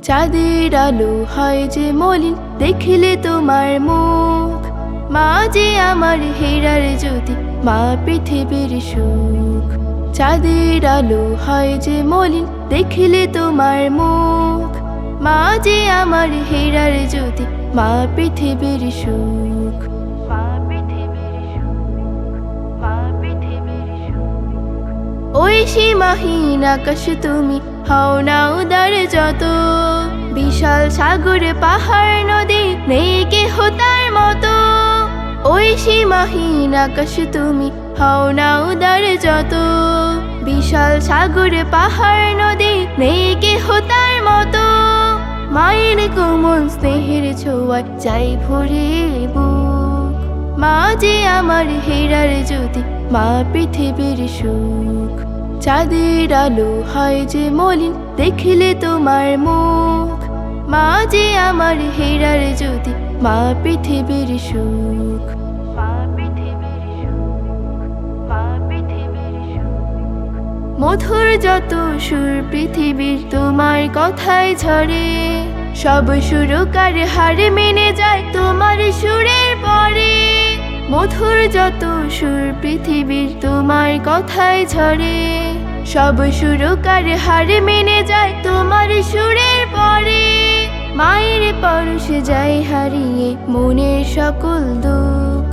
চাঁদের আলো হয় যে মলিন দেখিলে তোমার মুখ। মা যে আমার হীরার জ্যোতি, মা পৃথিবীর সুখ। চাঁদের আলো হয় যে মলিন দেখিলে তোমার মুখ। মা যে আমার হীরার জ্যোতি, মা পৃথিবীর সুখ। ওই সীমাহীন আকাশ তুমি হও না উদার যত, বিশাল সাগর পাহাড় নদী নেই কেহ তার মতো। ওই সীমাহীন আকাশ তুমি হও না উদার যত, বিশাল সাগর পাহাড় নদী নেই কেহ তার মতো। মায়ের কোমল স্নেহের ছোঁয়ায় যাই ভরে বুক। মা যে আমার হীরার জ্যোতি, মা পৃথিবীর সুখ। চাঁদের আলো হয় যে মলিন দেখিলে তোমার মুখ। মা যে আমার হীরার জ্যোতি, মা পৃথিবীর সুখ। মধুর যত সুর পৃথিবীর তোমার কথায় ঝরে, সব সুরকার হার মেনে যায় তোমার সুরের পরে। মধুর যত সুর পৃথিবীর তোমার কথায় ঝরে, সব সুরকার হার মেনে যায় তোমার সুরের পরে। মায়ের পরশে যায় হারিয়ে মনের সকল দুঃখ।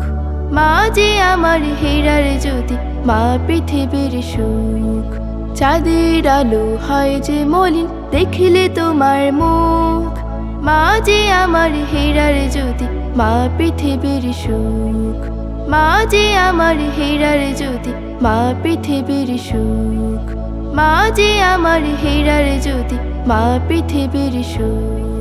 মা যে আমার হীরার জ্যোতি, মা পৃথিবীর সুখ। চাঁদের আলো হয় যে মলিন দেখিলে তোমার মুখ। মা যে আমার হীরার জ্যোতি, মা পৃথিবীর সুখ। মা যে আমার হীরার জ্যোতি, মা পৃথিবীর সুখ। মা যে আমার হীরার জ্যোতি, মা পৃথিবীর সুখ।